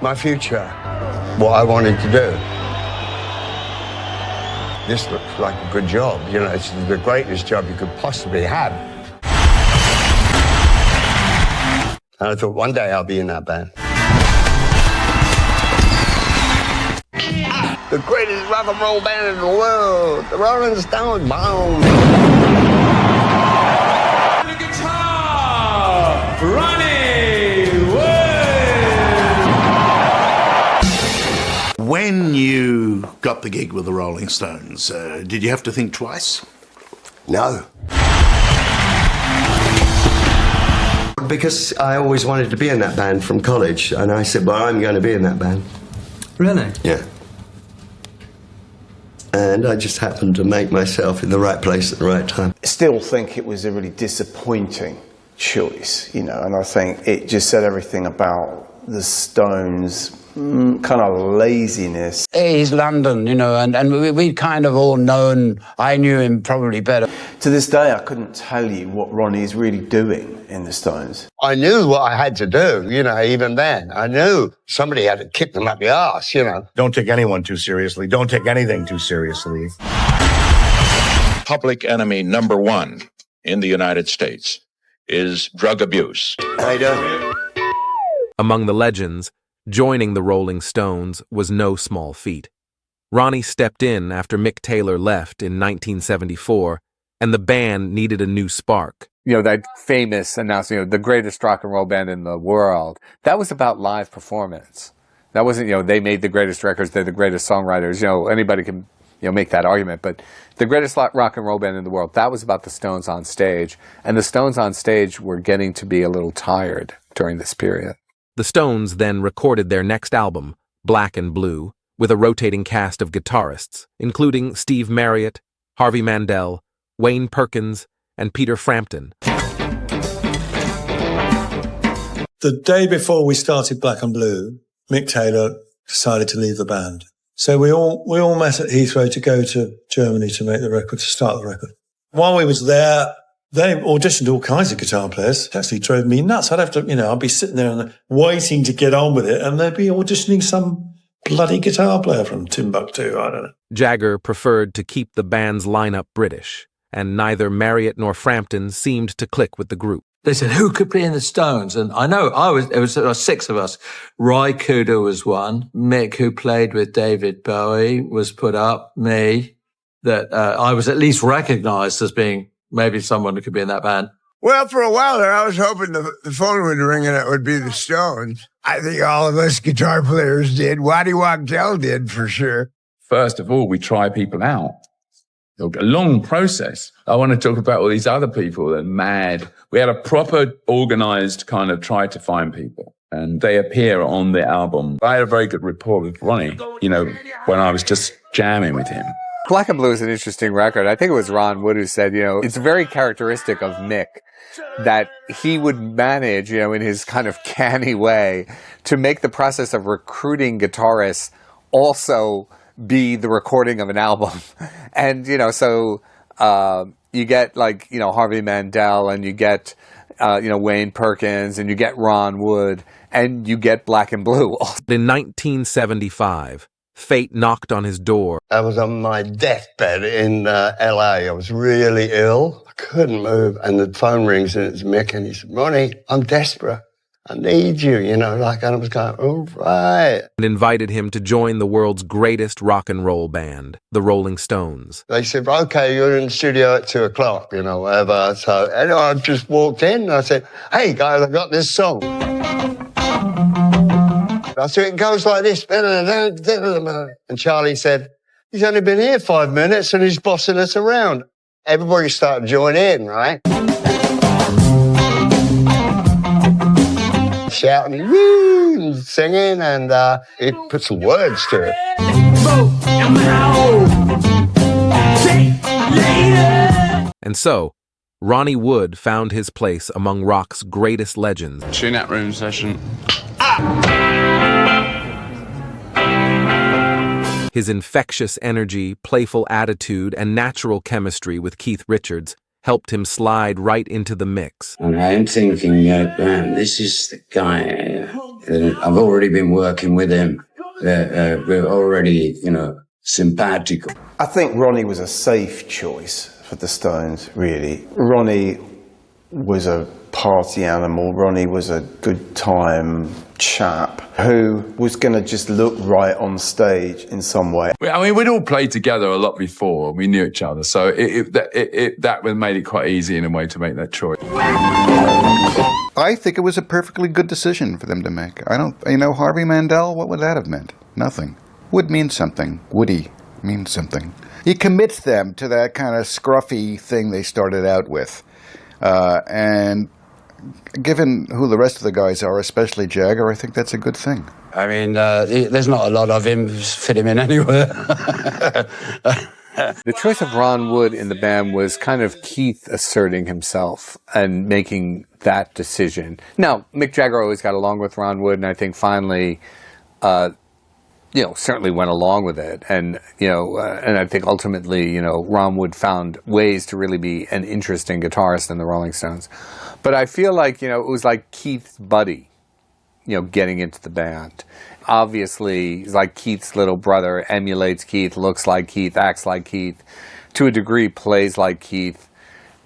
my future, what I wanted to do. This looks like a good job, you know, it's the greatest job you could possibly have. And I thought one day I'll be in that band. The greatest rock and roll band in the world, the Rolling Stones, boom. The guitar, Ronnie Wood. When you got the gig with the Rolling Stones, did you have to think twice? No. Because I always wanted to be in that band from college, and I said, well, I'm going to be in that band. Really? Yeah. And I just happened to make myself in the right place at the right time. I still think it was a really disappointing choice, you know, and I think it just said everything about the Stones' kind of laziness. He's London, you know, and we kind of all known, I knew him probably better. To this day, I couldn't tell you what Ronnie's really doing in the Stones. I knew what I had to do, you know, even then. I knew somebody had to kick them up the arse, you know. Don't take anyone too seriously. Don't take anything too seriously. Public enemy number one in the United States is drug abuse. How you doing? Among the legends, joining the Rolling Stones was no small feat. Ronnie stepped in after Mick Taylor left in 1974, and the band needed a new spark. You know, that famous announcement, you know, the greatest rock and roll band in the world, that was about live performance. That wasn't, you know, they made the greatest records, they're the greatest songwriters. You know, anybody can, you know, make that argument, but the greatest rock and roll band in the world, that was about the Stones on stage. And the Stones on stage were getting to be a little tired during this period. The Stones then recorded their next album, Black and Blue, with a rotating cast of guitarists, including Steve Marriott, Harvey Mandel, Wayne Perkins, and Peter Frampton. The day before we started Black and Blue, Mick Taylor decided to leave the band. So we all met at Heathrow to go to Germany to make the record, to start the record. While we was there, they auditioned all kinds of guitar players. It actually drove me nuts. I'd have to, you know, I'd be sitting there and waiting to get on with it, and they'd be auditioning some bloody guitar player from Timbuktu, I don't know. Jagger preferred to keep the band's lineup British, and neither Marriott nor Frampton seemed to click with the group. They said, who could be in the Stones? And I know there was six of us. Ry Cooder was one. Mick, who played with David Bowie, was put up. Me, that I was at least recognized as being maybe someone who could be in that band. Well, for a while there, I was hoping the phone would ring and it would be the Stones. I think all of us guitar players did. Waddy Wachtel did, for sure. First of all, we try people out. A long process. I want to talk about all these other people that are mad. We had a proper organized kind of try to find people, and they appear on the album. I had a very good rapport with Ronnie, you know, when I was just jamming with him. Black and Blue is an interesting record. I think it was Ron Wood who said, you know, it's very characteristic of Mick that he would manage, you know, in his kind of canny way to make the process of recruiting guitarists also be the recording of an album. And, you know, so you get like, you know, Harvey Mandel, and you get, you know, Wayne Perkins, and you get Ron Wood, and you get Black and Blue. In 1975, fate knocked on his door. I was on my deathbed in L.A. I was really ill. I couldn't move. And the phone rings, and it's Mick, and he said, Ronnie, I'm desperate. I need you, you know, like, and I was going, all right. And invited him to join the world's greatest rock and roll band, the Rolling Stones. They said, okay, you're in the studio at 2 o'clock, you know, whatever. So anyway, I just walked in, and I said, hey, guys, I got this song. I said, it goes like this. And Charlie said, he's only been here 5 minutes, and he's bossing us around. Everybody started joining in, right? Shouting, woo, and singing, and it put some words to it. And so, Ronnie Wood found his place among rock's greatest legends. Tune-out room session. His infectious energy, playful attitude, and natural chemistry with Keith Richards helped him slide right into the mix. And I'm thinking, this is the guy I've already been working with him. We're already, simpatico. I think Ronnie was a safe choice for the Stones, really. Ronnie was a party animal. Ronnie was a good time chap who was going to just look right on stage in some way. I mean, we'd all played together a lot before. We knew each other. So that made it quite easy in a way to make that choice. I think it was a perfectly good decision for them to make. Harvey Mandel, what would that have meant? Nothing. Would mean something. Woody means something. He commits them to that kind of scruffy thing they started out with. And given who the rest of the guys are, especially Jagger, I think that's a good thing. I mean, there's not a lot of him. Fit him in anywhere. The choice of Ron Wood in the band was kind of Keith asserting himself and making that decision. Now, Mick Jagger always got along with Ron Wood, and I think finally, certainly went along with it. And, and I think ultimately, Ron Wood found ways to really be an interesting guitarist in the Rolling Stones. But I feel like, it was like Keith's buddy, getting into the band. Obviously, he's like Keith's little brother, emulates Keith, looks like Keith, acts like Keith, to a degree plays like Keith.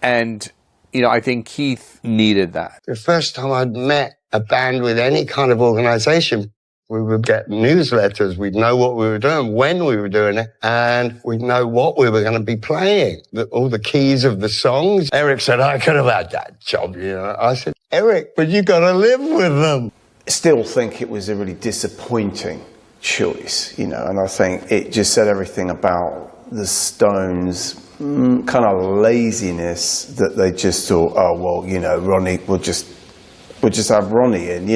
And, I think Keith needed that. The first time I'd met a band with any kind of organization, we would get newsletters. We'd know what we were doing, when we were doing it, and we'd know what we were going to be playing, all the keys of the songs. Eric said, I could have had that job, I said, Eric, but you got to live with them. Still think it was a really disappointing choice, and I think it just said everything about the Stones' kind of laziness that they just thought, Ronnie, we'll just have Ronnie in,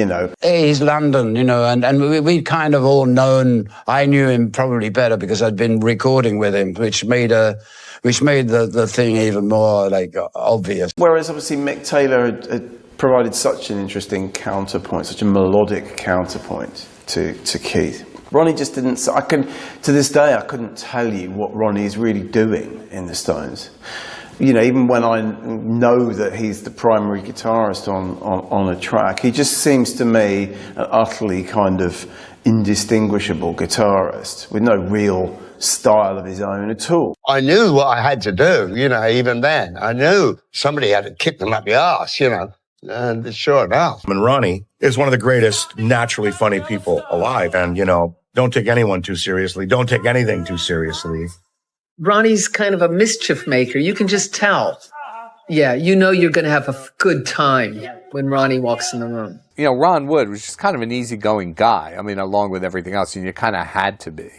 He's London, and we kind of all known. I knew him probably better because I'd been recording with him, which made the thing even more obvious. Whereas obviously Mick Taylor had provided such an interesting counterpoint, such a melodic counterpoint to Keith. Ronnie just didn't. To this day, I couldn't tell you what Ronnie is really doing in the Stones. Even when I know that he's the primary guitarist on a track, he just seems to me an utterly kind of indistinguishable guitarist with no real style of his own at all. I knew what I had to do, even then. I knew somebody had to kick them up the arse, and sure enough. And Ronnie is one of the greatest naturally funny people alive. And, don't take anyone too seriously. Don't take anything too seriously. Ronnie's kind of a mischief maker. You can just tell. Yeah, you're going to have a good time when Ronnie walks in the room. Ron Wood was just kind of an easygoing guy. I mean, along with everything else, and you kind of had to be.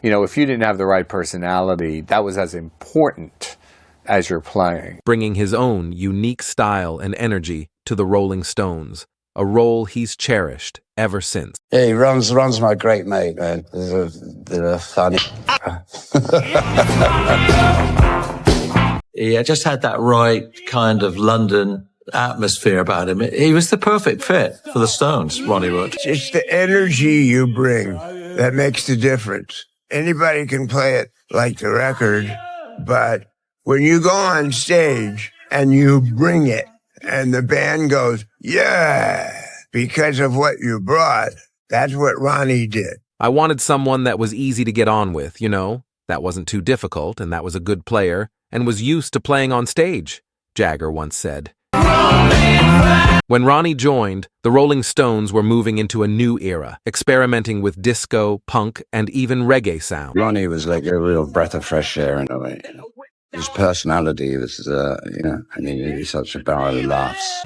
If you didn't have the right personality, that was as important as you're playing. Bringing his own unique style and energy to the Rolling Stones, a role he's cherished ever since. Yeah, Ron's my great mate, man. They're funny. He just had that right kind of London atmosphere about him. He was the perfect fit for the Stones, Ronnie Wood. It's the energy you bring that makes the difference. Anybody can play it like the record, but when you go on stage and you bring it and the band goes, yeah, because of what you brought, that's what Ronnie did. I wanted someone that was easy to get on with, that wasn't too difficult and that was a good player and was used to playing on stage, Jagger once said. When Ronnie joined, the Rolling Stones were moving into a new era, experimenting with disco, punk, and even reggae sound. Ronnie was like a real breath of fresh air in a way. His personality was, he's such a barrel of laughs.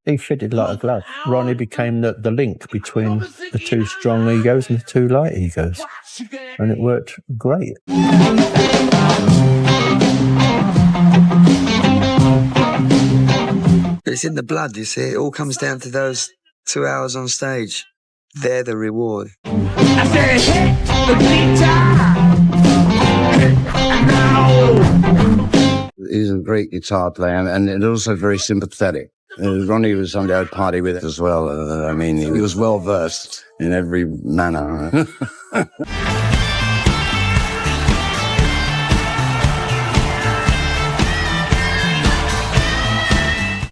He fitted like a glove. Ronnie became the link between the two strong egos and the two light egos. And it worked great. It's in the blood, you see. It all comes down to those 2 hours on stage. They're the reward. I said, hit the guitar. He's a great guitar player and also very sympathetic. Ronnie was somebody I'd party with as well. He was well versed in every manner.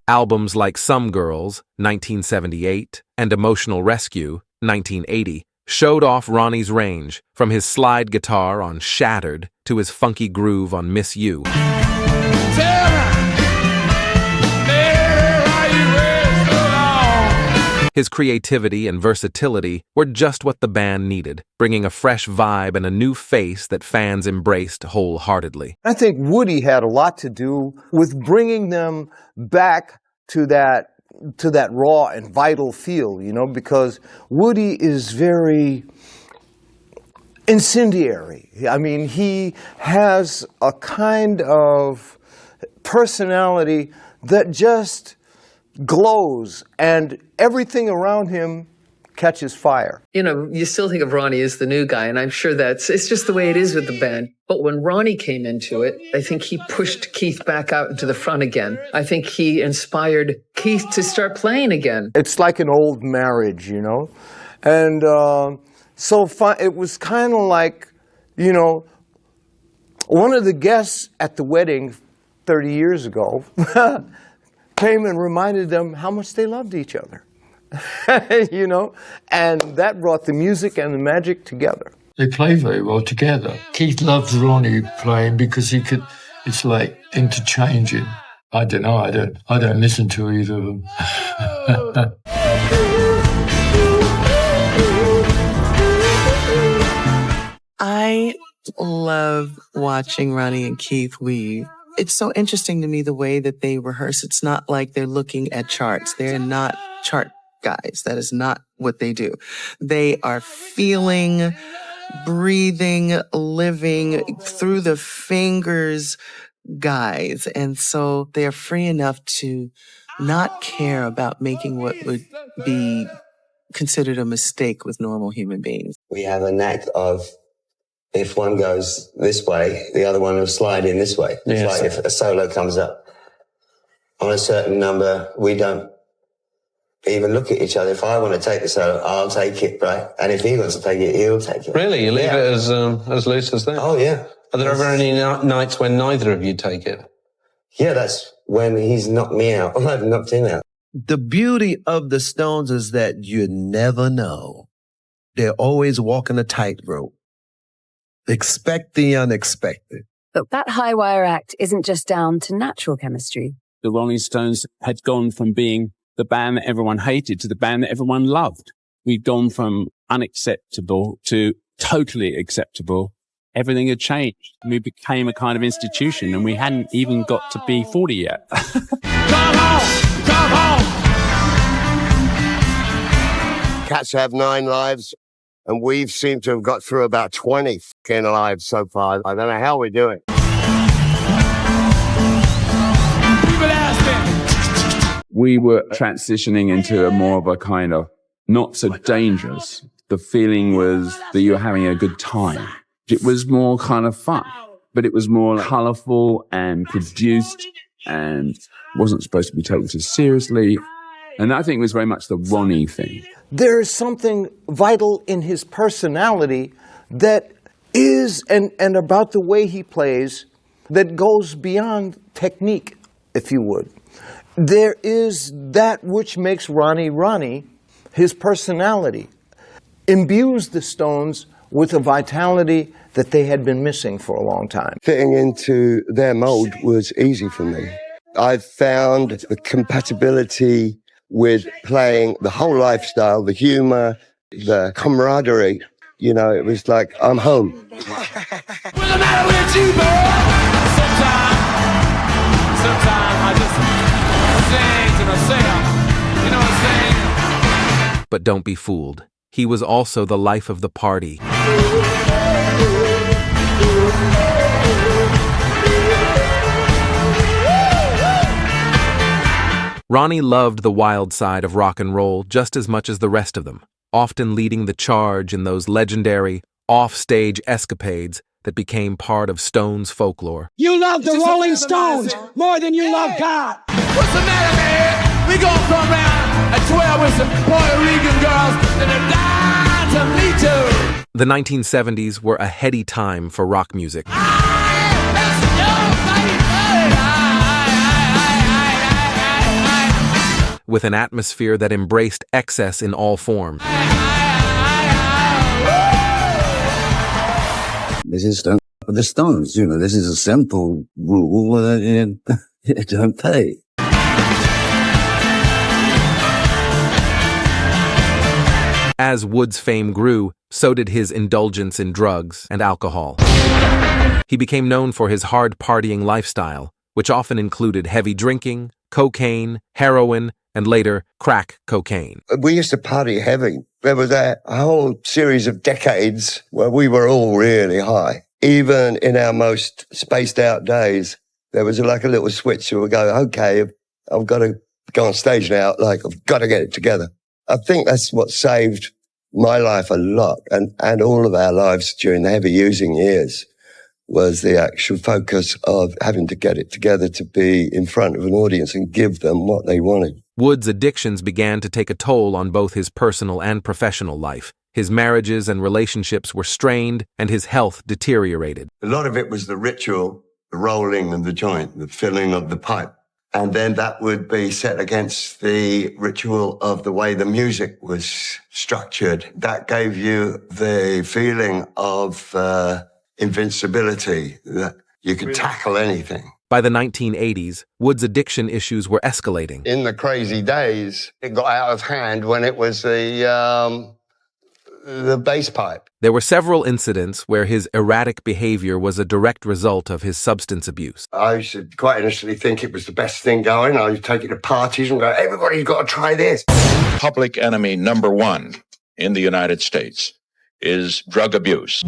Albums like Some Girls, 1978, and Emotional Rescue, 1980, showed off Ronnie's range, from his slide guitar on Shattered to his funky groove on Miss You. His creativity and versatility were just what the band needed, bringing a fresh vibe and a new face that fans embraced wholeheartedly. I think Woody had a lot to do with bringing them back to that raw and vital feel, you know, because Woody is very incendiary. I mean, he has a kind of personality that just glows, and everything around him catches fire. You know, you still think of Ronnie as the new guy, and I'm sure it's just the way it is with the band. But when Ronnie came into it, I think he pushed Keith back out into the front again. I think he inspired Keith to start playing again. It's like an old marriage, you know? And it was kind of like, you know, one of the guests at the wedding 30 years ago came and reminded them how much they loved each other, you know, and that brought the music and the magic together. They play very well together. Keith loves Ronnie playing because it's like interchanging. I don't know, I don't listen to either of them. I love watching Ronnie and Keith weave. It's so interesting to me the way that they rehearse. It's not like they're looking at charts. They're not chart guys. That is not what they do. They are feeling, breathing, living through the fingers guys. And so they're free enough to not care about making what would be considered a mistake with normal human beings. We have a knack of, if one goes this way, the other one will slide in this way. It's like if a solo comes up on a certain number, we don't even look at each other. If I want to take the solo, I'll take it, right? And if he wants to take it, he'll take it. Really? You leave it as loose as that? Oh, yeah. Are there ever any nights when neither of you take it? Yeah, that's when he's knocked me out. I've knocked him out. The beauty of the Stones is that you never know. They're always walking a tightrope. Expect the unexpected. But that high wire act isn't just down to natural chemistry. The Rolling Stones had gone from being the band that everyone hated to the band that everyone loved. We'd gone from unacceptable to totally acceptable. Everything had changed. We became a kind of institution, and we hadn't even got to be 40 yet. Come home! Come home! Cats have 9 lives, and we've seemed to have got through about 20 fucking lives so far. I don't know how we do it. We were transitioning into a more of a kind of not so dangerous. The feeling was that you were having a good time. It was more kind of fun, but it was more colourful and produced and wasn't supposed to be taken too seriously. And I think it was very much the Ronnie thing. There is something vital in his personality that is, and about the way he plays, that goes beyond technique, if you would. There is that which makes Ronnie Ronnie, his personality, imbues the Stones with a vitality that they had been missing for a long time. Fitting into their mold was easy for me. I found the compatibility with playing the whole lifestyle, the humor, the camaraderie. You know, it was like, I'm home. What's the matter with you, boy? Sometimes I just sing to myself. You know what I'm saying? But don't be fooled. He was also the life of the party. Ronnie loved the wild side of rock and roll just as much as the rest of them, often leading the charge in those legendary, off-stage escapades that became part of Stones folklore. You love the Rolling Stones more than you love God. What's the matter, man? We gonna come around at 12 with some Puerto Rican girls that are dying to meet you. The 1970s were a heady time for rock music. with an atmosphere that embraced excess in all forms. This is the Stones, you know, this is a simple rule and it don't pay. As Wood's fame grew, so did his indulgence in drugs and alcohol. He became known for his hard partying lifestyle, which often included heavy drinking, cocaine, heroin, and later crack cocaine. We used to party heavy. There was a whole series of decades where we were all really high. Even in our most spaced out days, there was like a little switch that would go, okay, I've got to go on stage now, like I've got to get it together. I think that's what saved my life a lot and all of our lives during the heavy using years was the actual focus of having to get it together to be in front of an audience and give them what they wanted. Wood's addictions began to take a toll on both his personal and professional life. His marriages and relationships were strained and his health deteriorated. A lot of it was the ritual, the rolling of the joint, the filling of the pipe. And then that would be set against the ritual of the way the music was structured. That gave you the feeling of invincibility, that you could tackle anything. By the 1980s, Wood's addiction issues were escalating. In the crazy days, it got out of hand when it was the bass pipe. There were several incidents where his erratic behavior was a direct result of his substance abuse. I used to quite initially think it was the best thing going. I would take it to parties and go, everybody's got to try this. Public enemy number one in the United States is drug abuse.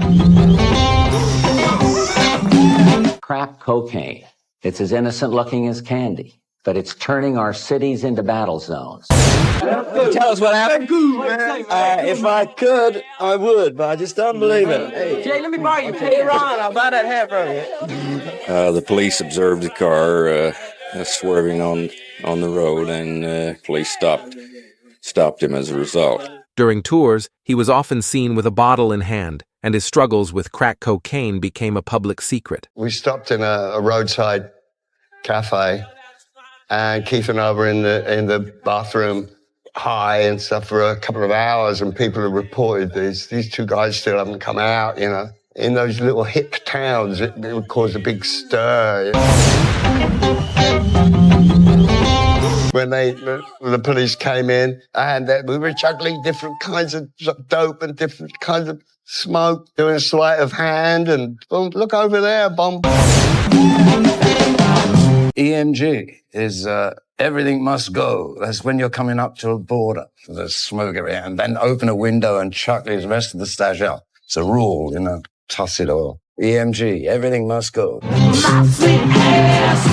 Crack cocaine. It's as innocent looking as candy, but it's turning our cities into battle zones. Tell us what happened. If I could, I would, but I just don't believe it. Hey, Jay, let me borrow your pay, Ron. I'll buy that hat from you. The police observed the car swerving on the road, and police stopped him as a result. During tours, he was often seen with a bottle in hand, and his struggles with crack cocaine became a public secret. We stopped in a roadside cafe, and Keith and I were in the bathroom high and stuff for a couple of hours, and people have reported these two guys still haven't come out, you know. In those little hip towns, it would cause a big stir. When the police came in, and we were juggling different kinds of dope and different kinds of smoke, doing sleight of hand, and boom, look over there, bomb. EMG is everything must go. That's when you're coming up to a border for the smoke area, and then open a window and chuck the rest of the stash out. It's a rule, you know, toss it all. EMG, everything must go. My sweet ass.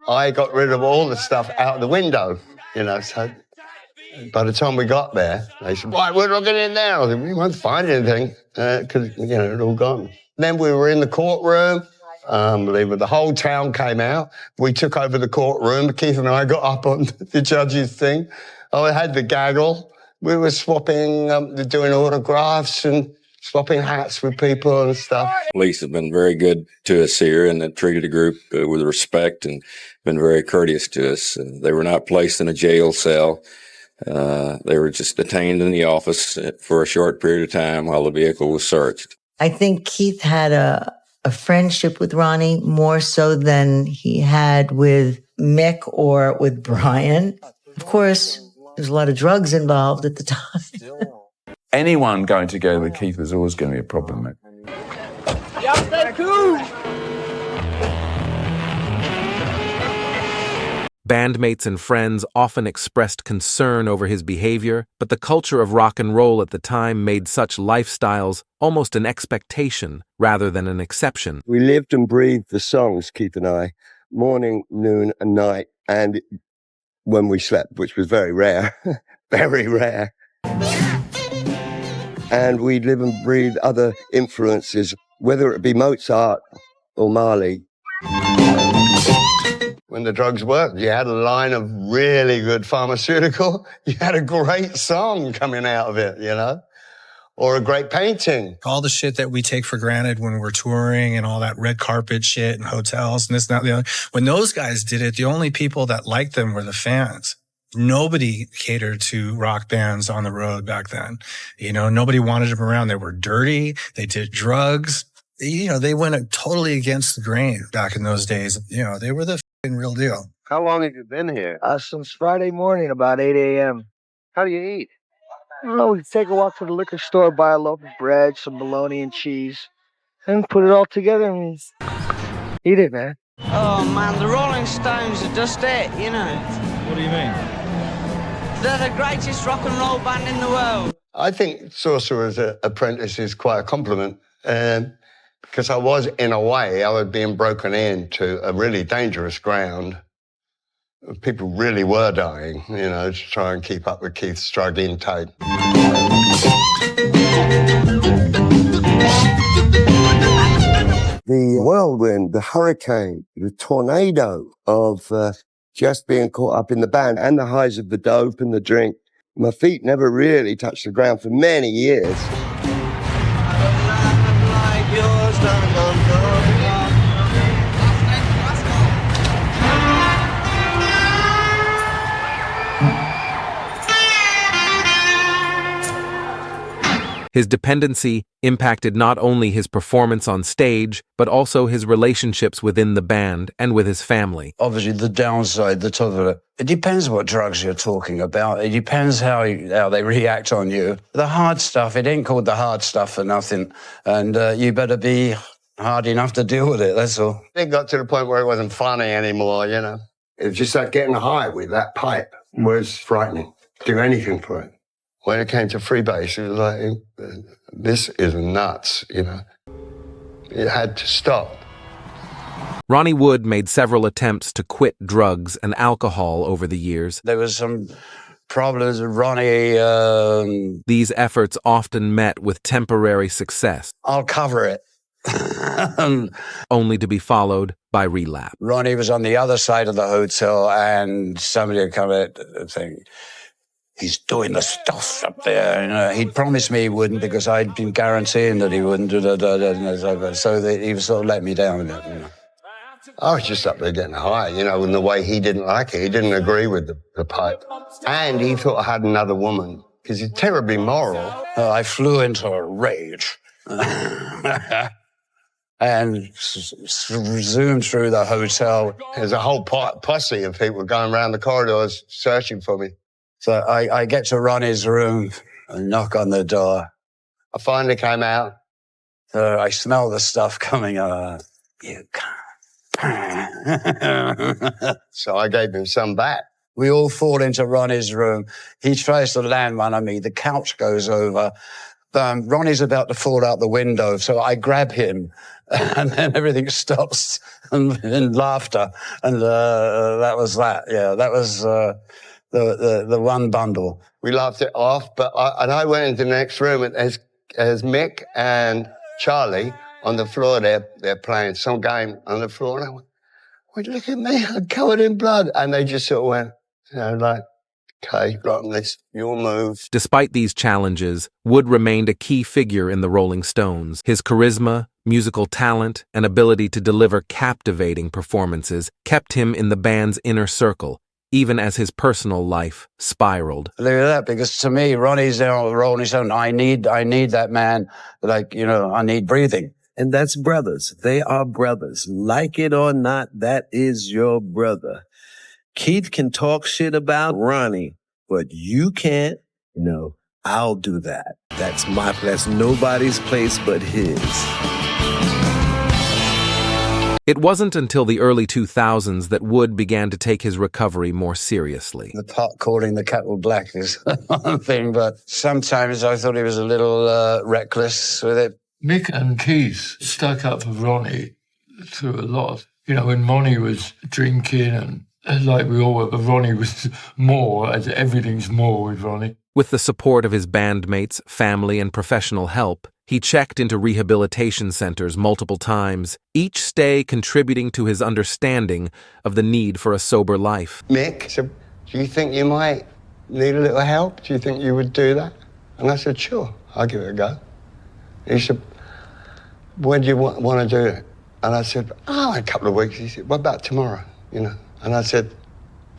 I got rid of all the stuff out the window, you know, so by the time we got there, they said, right, we're looking in there. I said, we won't find anything, because, you know, it's all gone. Then we were in the courtroom. Unbelievable. The whole town came out. We took over the courtroom. Keith and I got up on the judge's thing. I had the gaggle. We were swapping, doing autographs and swapping hats with people and stuff. Police have been very good to us here and have treated the group with respect and been very courteous to us. They were not placed in a jail cell. They were just detained in the office for a short period of time while the vehicle was searched. I think Keith had a friendship with Ronnie more so than he had with Mick or with Brian. Of course, there's a lot of drugs involved at the time. Anyone going together with Keith was always going to be a problem, mate. Bandmates and friends often expressed concern over his behavior, but the culture of rock and roll at the time made such lifestyles almost an expectation rather than an exception. We lived and breathed the songs, Keith and I, morning, noon, and night, and when we slept, which was very rare, very rare. And we live and breathe other influences, whether it be Mozart or Marley. When the drugs worked, you had a line of really good pharmaceutical. You had a great song coming out of it, you know. or a great painting. All the shit that we take for granted when we're touring and all that red carpet shit and hotels and this and that. The other. When those guys did it, the only people that liked them were the fans. Nobody catered to rock bands on the road back then. You know, nobody wanted them around. They were dirty. They did drugs. You know, they went totally against the grain back in those days. You know, they were the f***ing real deal. How long have you been here? Since Friday morning, about 8 a.m. How do you eat? Oh, we take a walk to the liquor store, buy a loaf of bread, some bologna and cheese, and put it all together and eat it, man. Oh, man, the Rolling Stones are just it, you know. What do you mean? They're the greatest rock and roll band in the world. I think Sorcerer's Apprentice is quite a compliment. Because I was, in a way, I was being broken into a really dangerous ground. People really were dying, you know, to try and keep up with Keith's struggling tape. The whirlwind, the hurricane, the tornado of just being caught up in the band and the highs of the dope and the drink. My feet never really touched the ground for many years. His dependency impacted not only his performance on stage, but also his relationships within the band and with his family. Obviously, the downside, the top of it depends what drugs you're talking about. It depends how they react on you. The hard stuff, it ain't called the hard stuff for nothing. And you better be hard enough to deal with it, that's all. It got to the point where it wasn't funny anymore, you know. It was just like getting high with that pipe was frightening. Do anything for it. When it came to freebase, it was like, this is nuts, you know. It had to stop. Ronnie Wood made several attempts to quit drugs and alcohol over the years. There was some problems with Ronnie. These efforts often met with temporary success. I'll cover it. Only to be followed by relapse. Ronnie was on the other side of the hotel and somebody would come at the thing. He's doing the stuff up there. You know, he'd promised me he wouldn't because I'd been guaranteeing that he wouldn't. So that he was sort of letting me down with it. You know. I was just up there getting high, you know, in the way he didn't like it. He didn't agree with the pipe. And he thought I had another woman because he's terribly moral. I flew into a rage. And zoomed through the hotel. There's a whole posse of people going around the corridors searching for me. So I get to Ronnie's room and knock on the door. I finally came out. I smell the stuff coming out. You can't. So I gave him some back. We all fall into Ronnie's room. He tries to land one on me. The couch goes over. Ronnie's about to fall out the window, so I grab him, and then everything stops in laughter. And that was that. Yeah, that was the one bundle. We laughed it off, but I went into the next room as Mick and Charlie on the floor. They're playing some game on the floor, and I went, "Wait, look at me! I'm covered in blood." And they just sort of went, you know, like, "Okay, Rockin'Rollin, your move." Despite these challenges, Wood remained a key figure in the Rolling Stones. His charisma, musical talent, and ability to deliver captivating performances kept him in the band's inner circle, even as his personal life spiraled. Look at that, because to me, Ronnie's there Rolling Stone. I need that man, like, you know, I need breathing. And that's brothers. They are brothers. Like it or not, that is your brother. Keith can talk shit about Ronnie, but you can't. No, I'll do that. That's nobody's place but his. It wasn't until the early 2000s that Wood began to take his recovery more seriously. The pot calling the kettle black is one thing, but sometimes I thought he was a little reckless with it. Mick and Keith stuck up for Ronnie through a lot. You know, when Ronnie was drinking and like we all were, but Ronnie was more, as everything's more with Ronnie. With the support of his bandmates, family, and professional help, he checked into rehabilitation centers multiple times, each stay contributing to his understanding of the need for a sober life. Mick said, "Do you think you might need a little help? Do you think you would do that?" And I said, "Sure, I'll give it a go. He said, when do you want to do it? And I said, a couple of weeks. He said, what about tomorrow, you know? And I said,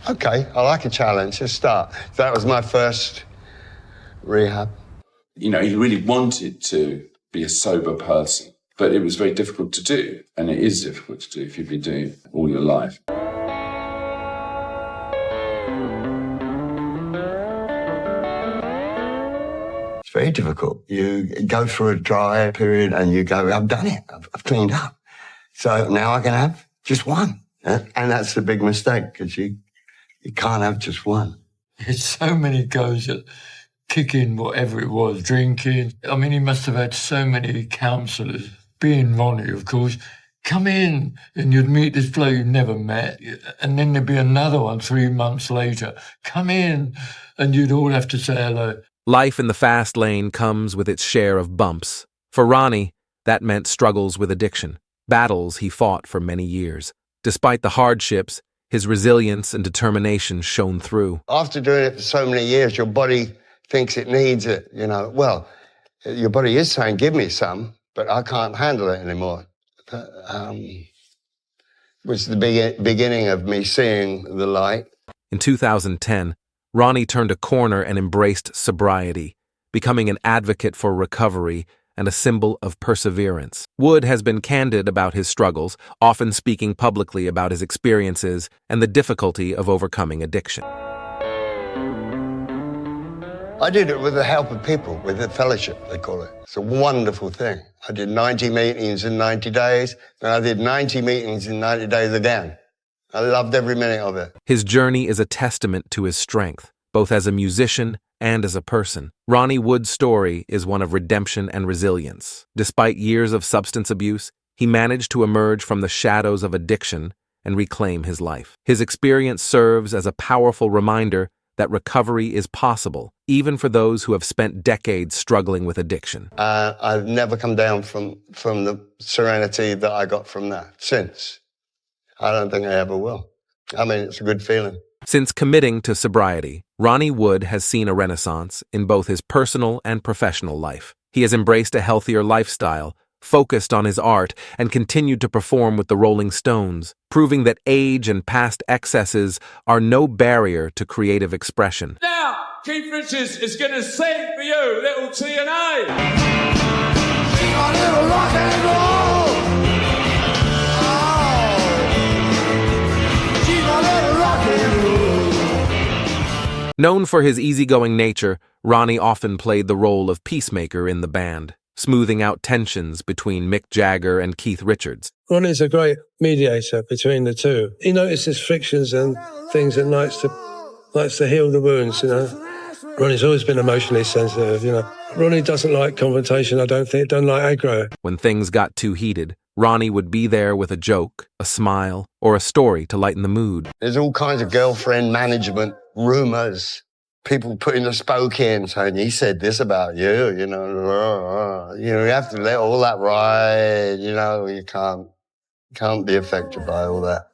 okay, I like a challenge, let's start. That was my first rehab. You know, he really wanted to be a sober person, but it was very difficult to do. And it is difficult to do if you've been doing it all your life. It's very difficult. You go through a dry period and you go, I've done it, I've cleaned up. So now I can have just one. And that's the big mistake, because you can't have just one. It's so many goes at kicking whatever it was, drinking. I mean, he must have had so many counsellors, being Ronnie, of course. Come in, and you'd meet this bloke you never met, and then there'd be another one 3 months later. Come in, and you'd all have to say hello. Life in the fast lane comes with its share of bumps. For Ronnie, that meant struggles with addiction, battles he fought for many years. Despite the hardships, his resilience and determination shone through. After doing it for so many years, your body thinks it needs it, you know. Well, your body is saying, give me some, but I can't handle it anymore. Was the beginning of me seeing the light. In 2010, Ronnie turned a corner and embraced sobriety, becoming an advocate for recovery and a symbol of perseverance. Wood has been candid about his struggles, often speaking publicly about his experiences and the difficulty of overcoming addiction. I did it with the help of people, with the fellowship, they call it. It's a wonderful thing. I did 90 meetings in 90 days, and I did 90 meetings in 90 days again. I loved every minute of it. His journey is a testament to his strength, both as a musician and as a person. Ronnie Wood's story is one of redemption and resilience. Despite years of substance abuse, he managed to emerge from the shadows of addiction and reclaim his life. His experience serves as a powerful reminder that recovery is possible, even for those who have spent decades struggling with addiction. I've never come down from the serenity that I got from that since. I don't think I ever will. I mean, it's a good feeling. Since committing to sobriety, Ronnie Wood has seen a renaissance in both his personal and professional life. He has embraced a healthier lifestyle, focused on his art, and continued to perform with the Rolling Stones, proving that age and past excesses are no barrier to creative expression. Now, Keith Richards is going to sing for you, little T&A. Sing a little rock and roll. Known for his easygoing nature, Ronnie often played the role of peacemaker in the band, smoothing out tensions between Mick Jagger and Keith Richards. Ronnie's a great mediator between the two. He notices frictions and things and likes to heal the wounds, you know. Ronnie's always been emotionally sensitive, you know. Ronnie doesn't like confrontation, I don't think, doesn't like aggro. When things got too heated, Ronnie would be there with a joke, a smile, or a story to lighten the mood. There's all kinds of girlfriend management rumors, people putting a spoke in saying, he said this about you, you know. You have to let all that ride, you know, you can't be affected by all that.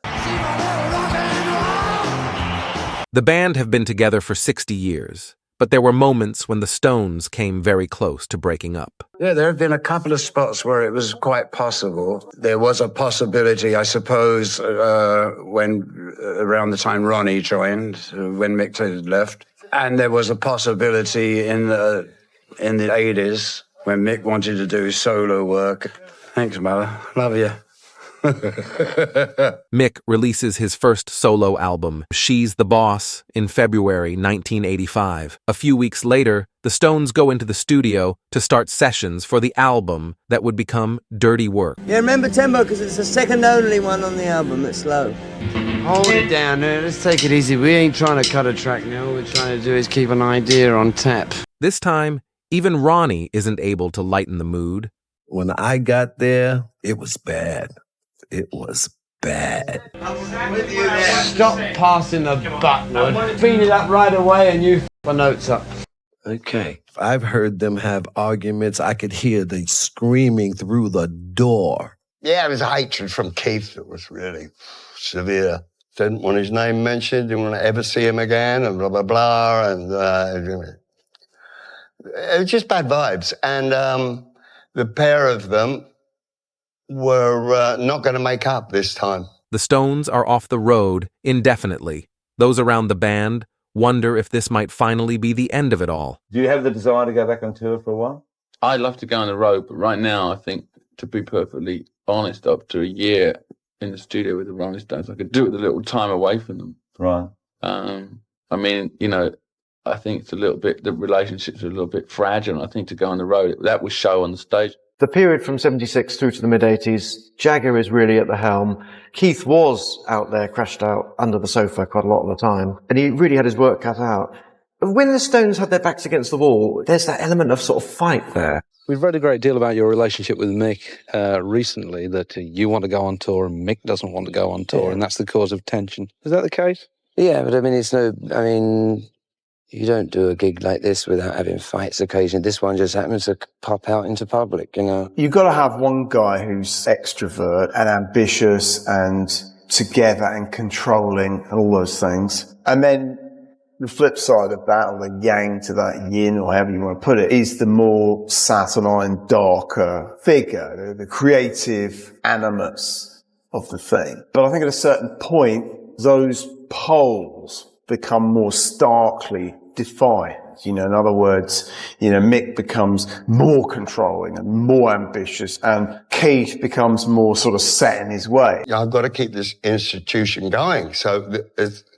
The band have been together for 60 years, but there were moments when the Stones came very close to breaking up. Yeah, there have been a couple of spots where it was quite possible. There was a possibility, I suppose, when around the time Ronnie joined, when Mick had left. And there was a possibility in the 80s when Mick wanted to do solo work. Thanks, Mother. Love you. Mick releases his first solo album, She's the Boss, in February 1985. A few weeks later, the Stones go into the studio to start sessions for the album that would become Dirty Work. Yeah, remember tempo, because it's the second only one on the album that's slow. Hold it down there, let's take it easy. We ain't trying to cut a track now. All we're trying to do is keep an idea on tap. This time, even Ronnie isn't able to lighten the mood. When I got there, it was bad. It was bad. Stop passing the buck, Wood. Beat it up right away and you f*** my notes up. Okay. I've heard them have arguments. I could hear the screaming through the door. Yeah, it was hatred from Keith that was really severe. Didn't want his name mentioned, didn't want to ever see him again, and blah, blah, blah. And It was just bad vibes. And the pair of them were not going to make up this time. The Stones are off the road indefinitely. Those around the band wonder if this might finally be the end of it all. Do you have the desire to go back on tour for a while? I'd love to go on the road, but right now I think, to be perfectly honest, up to a year in the studio with the Rolling Stones, I could do it with a little time away from them. Right. I mean, you know, I think it's a little bit, the relationships are a little bit fragile. And I think to go on the road, that will show on the stage. The period from 76 through to the mid-80s, Jagger is really at the helm. Keith was out there, crashed out under the sofa quite a lot of the time, and he really had his work cut out. When the Stones had their backs against the wall, there's that element of sort of fight there. We've read a great deal about your relationship with Mick recently, that you want to go on tour and Mick doesn't want to go on tour, and that's the cause of tension. Is that the case? Yeah, but I mean, you don't do a gig like this without having fights occasionally. This one just happens to pop out into public, you know. You've got to have one guy who's extrovert and ambitious and together and controlling and all those things. And then the flip side of that, or the yang to that yin, or however you want to put it, is the more saturnine, darker figure, the creative animus of the thing. But I think at a certain point, those poles become more starkly defined. You know, in other words, you know, Mick becomes more controlling and more ambitious, and Keith becomes more sort of set in his way. I've got to keep this institution going. So,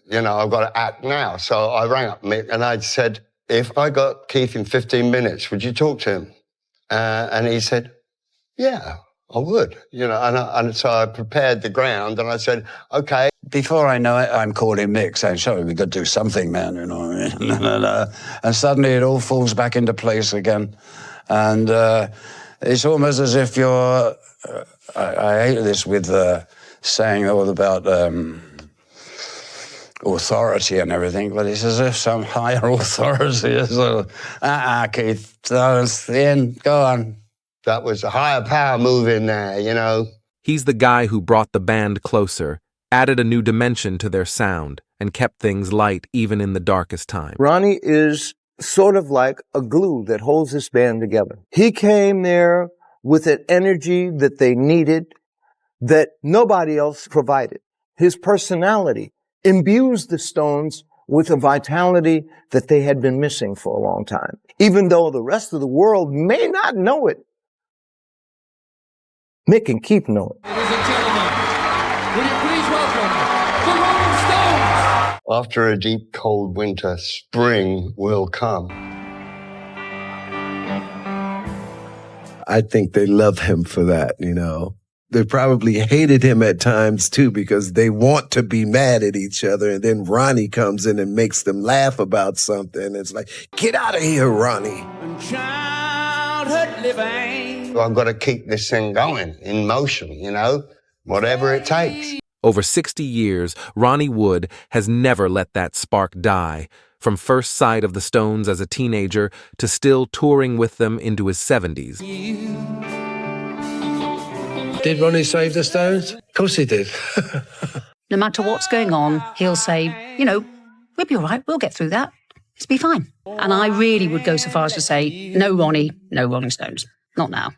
you know, I've got to act now. So I rang up Mick and I said, if I got Keith in 15 minutes, would you talk to him? And he said, yeah, I would. You know, and so I prepared the ground and I said, okay. Before I know it, I'm calling Mick saying, "Sorry, we've got to do something, man," you know. And suddenly it all falls back into place again. And it's almost as if you're, I hate this with saying all about authority and everything, but it's as if some higher authority is, Keith, that's the end, go on. That was a higher power move in there, you know. He's the guy who brought the band closer, added a new dimension to their sound, and kept things light even in the darkest time. Ronnie is sort of like a glue that holds this band together. He came there with an energy that they needed that nobody else provided. His personality imbues the Stones with a vitality that they had been missing for a long time. Even though the rest of the world may not know it, Mick and Keith know it. Ladies and gentlemen, will you please welcome the Rolling Stones? After a deep, cold winter, spring will come. I think they love him for that, you know. They probably hated him at times, too, because they want to be mad at each other. And then Ronnie comes in and makes them laugh about something. It's like, get out of here, Ronnie. Childhood living. I've got to keep this thing going, in motion, you know, whatever it takes. Over 60 years, Ronnie Wood has never let that spark die. From first sight of the Stones as a teenager to still touring with them into his 70s. Did Ronnie save the Stones? Of course he did. No matter what's going on, he'll say, you know, we'll be all right, we'll get through that. It'll be fine. And I really would go so far as to say, no Ronnie, no Rolling Stones. Not now.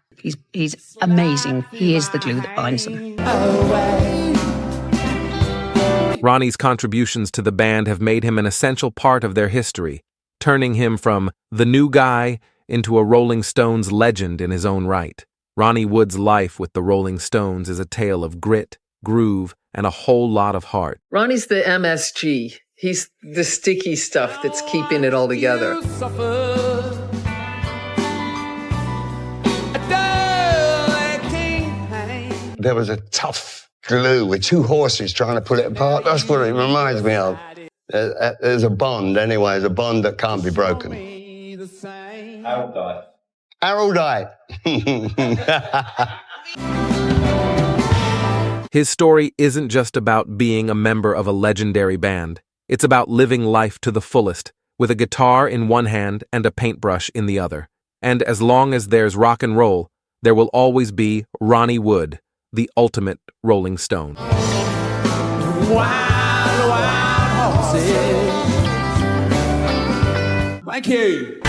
He's amazing. He is the glue that binds them. Ronnie's contributions to the band have made him an essential part of their history, turning him from the new guy into a Rolling Stones legend in his own right. Ronnie Wood's life with the Rolling Stones is a tale of grit, groove, and a whole lot of heart. Ronnie's the MSG. He's the sticky stuff that's keeping it all together. There was a tough glue with two horses trying to pull it apart. That's what it reminds me of. There's a bond, anyway. There's a bond that can't be broken. Haroldite. His story isn't just about being a member of a legendary band. It's about living life to the fullest, with a guitar in one hand and a paintbrush in the other. And as long as there's rock and roll, there will always be Ronnie Wood, the ultimate Rolling Stone. Wild, wild horses. Thank you.